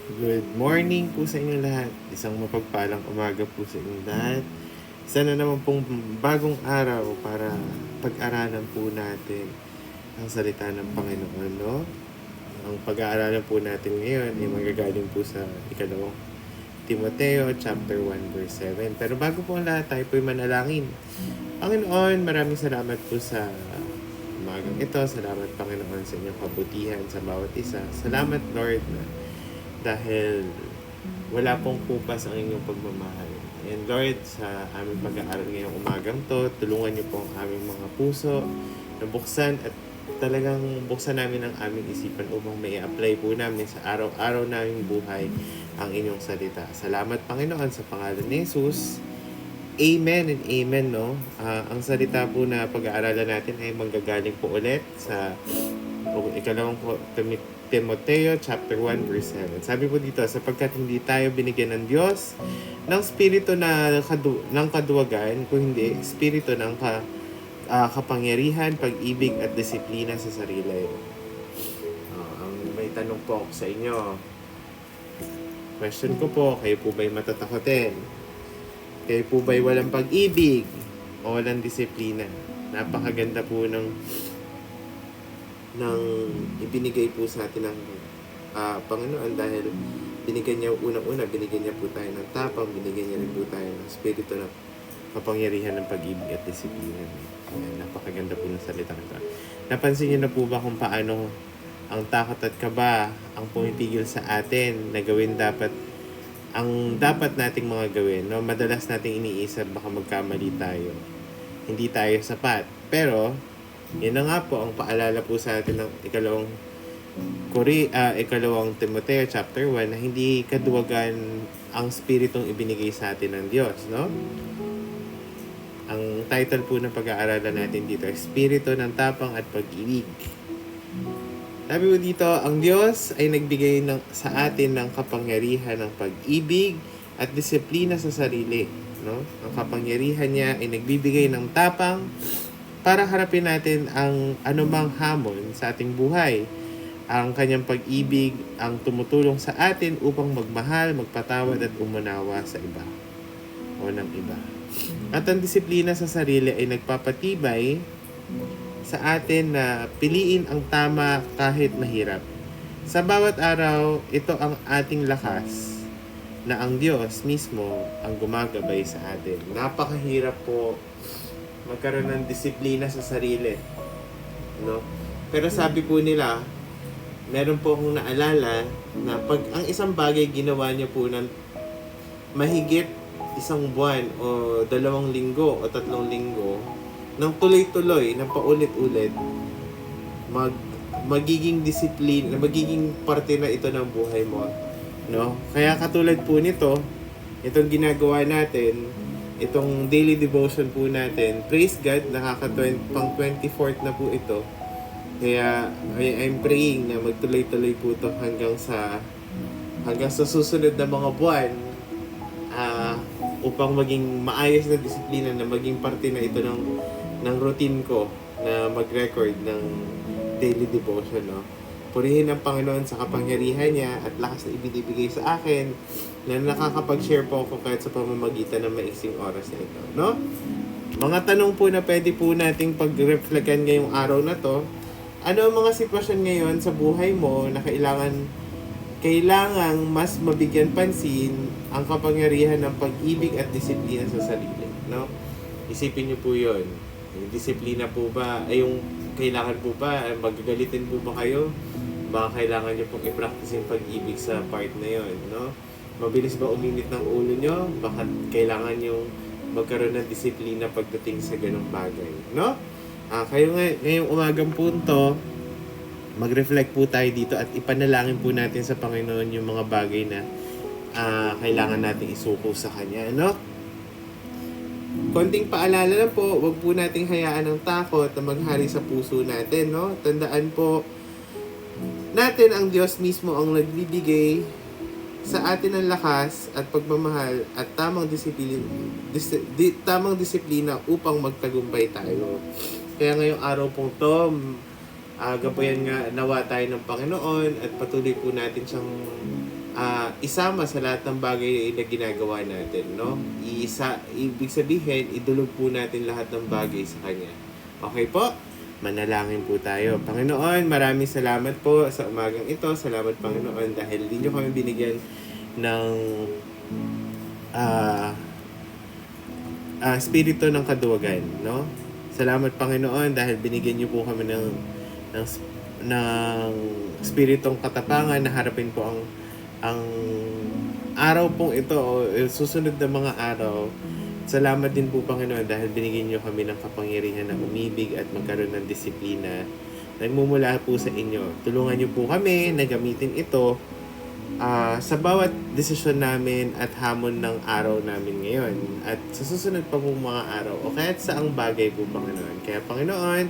Good morning po sa inyong lahat. Isang mapagpalang umaga po sa inyong lahat. Sana naman pong bagong araw para pag-aralan po natin ang salita ng Panginoon, no? Ang pag-aaralan po natin ngayon ay magagaling po sa ikalawang Timoteo chapter 1 verse 7. Pero bago po ang lahat, tayo po'y manalangin. Panginoon, maraming salamat po sa umagang ito. Salamat, Panginoon, sa inyong kabutihan sa bawat isa. Salamat, Lord, na dahil wala pong kupas ang inyong pagmamahal. And Lord, sa aming pag-aaral ngayong umagang to, tulungan niyo po ang aming mga puso na buksan at talagang buksan namin ang aming isipan upang may apply po namin sa araw-araw naming buhay ang inyong salita. Salamat, Panginoon, sa pangalan ni Jesus. Amen and amen, no? Ang salita po na pag-aaralan natin ay manggagaling po ulit sa ikalawang Timoteo chapter 1 verse 7. Sabi po dito, sapagkat hindi tayo binigyan ng Diyos ng spirito ng kaduwagan, kung hindi spirito ng kapangyarihan, pag-ibig at disiplina sa sarili. May tanong po ako sa inyo. Question ko po, kayo po ba'y matatakotin? Kayo po ba'y walang pag-ibig o walang disiplina? Napakaganda po ng ibinigay po sa atin ng Panginoon dahil binigyan niya binigyan niya po tayo ng tapang, binigyan niya rin po tayo ng spirito ng kapangyarihan ng pag-ibig at disiplina. Ayan, napakaganda po ng salita ito. Napansin niyo na po ba kung paano ang takot at kaba ang pumipigil sa atin na gawin ang dapat nating mga gawin, no? Madalas nating iniisip baka magkamali tayo. Hindi tayo sapat. Pero yun na nga po ang paalala po sa atin ng ikalawang Timoteo chapter 1 na hindi kaduwagan ang spiritong ibinigay sa atin ng Diyos, no? Ang title po ng pag-aaralan natin dito ay Espiritu ng Tapang at Pag-ibig. Sabi po dito, ang Diyos ay nagbigay sa atin ng kapangyarihan ng pag-ibig at disiplina sa sarili, no? Ang kapangyarihan niya ay nagbibigay ng tapang para harapin natin ang anumang hamon sa ating buhay. Ang kanyang pag-ibig ang tumutulong sa atin upang magmahal, magpatawad at umunawa sa iba o ng iba. At ang disiplina sa sarili ay nagpapatibay sa atin na piliin ang tama kahit mahirap. Sa bawat araw, ito ang ating lakas na ang Diyos mismo ang gumagabay sa atin. Napakahirap po magkaroon ng disiplina sa sarili, no? Pero sabi po nila, meron po akong naalala na pag ang isang bagay ginawa niyo po ng mahigit isang buwan o 2 linggo o 3 linggo, ng tuloy-tuloy, ng paulit-ulit, magiging disiplina, magiging parte na ito ng buhay mo, no? Kaya katulad po nito, itong ginagawa natin, itong daily devotion po natin, praise God, pang 24th na po ito. Kaya I'm praying na magtuloy-tuloy po ito hanggang sa susunod na mga buwan, upang maging maayos na disiplina na maging parte na ito ng routine ko na mag-record ng daily devotion, no? Purihin ang Panginoon sa kapangyarihan niya at lakas na ibinibigay sa akin na nakakapag-share po ako kahit sa pamamagitan ng maiksing oras na ito, no? Mga tanong po na pwede po nating pag-reflectan ngayong araw na to. Ano ang mga sitwasyon ngayon sa buhay mo na kailangang mas mabigyan pansin ang kapangyarihan ng pag-ibig at disiplina sa sarili, no? Isipin niyo po 'yon. Yung disiplina po ba, ay yung kailangan po ba, magagalitin po ba kayo? Baka kailangan niyo pong i-practice yung pag-ibig sa part na 'yon, no? Mabilis ba uminit ng ulo niyo? Baka kailangan yung magkaroon ng disiplina pagdating sa ganung bagay, no? Kayo ngayong umagang punto, mag-reflect po tayo dito at ipanalangin po natin sa Panginoon yung mga bagay na kailangan natin isuko sa Kanya, no? Konting paalala lang po, wag po nating hayaan ng takot na maghari sa puso natin, no? Tandaan po natin ang Diyos mismo ang nagbibigay sa atin ng lakas at pagmamahal at tamang disiplina upang magtagumpay tayo. Kaya ngayong araw po to, gabayan nga nawa tayo ng Panginoon at patuloy po natin siyang isama sa lahat ng bagay na ginagawa natin, no? Ibig sabihin, idulog po natin lahat ng bagay sa Kanya. Okay po? Manalangin po tayo. Panginoon, maraming salamat po sa umagang ito. Salamat, Panginoon, dahil hindi nyo kami binigyan ng espiritu ng kaduwagan, no? Salamat, Panginoon, dahil binigyan niyo po kami ng espiritong katapangan na harapin po ang araw pong ito o susunod na mga araw. Salamat din po, Panginoon, dahil binigyan niyo kami ng kapangyarihan na umibig at magkaroon ng disiplina. Nagmumula po sa inyo. Tulungan niyo po kami na gamitin ito sa bawat desisyon namin at hamon ng araw namin ngayon at sa susunod pa pong mga araw o kahit saang bagay po, Panginoon. Kaya, Panginoon,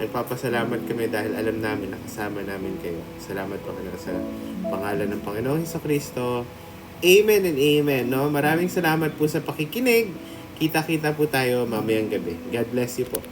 nagpapasalamat kami dahil alam namin na kasama namin kayo. Salamat, Panginoon, sa pangalan ng Panginoong Jesucristo. Amen and amen. No? Maraming salamat po sa pakikinig. Kita-kita po tayo mamayang gabi. God bless you po.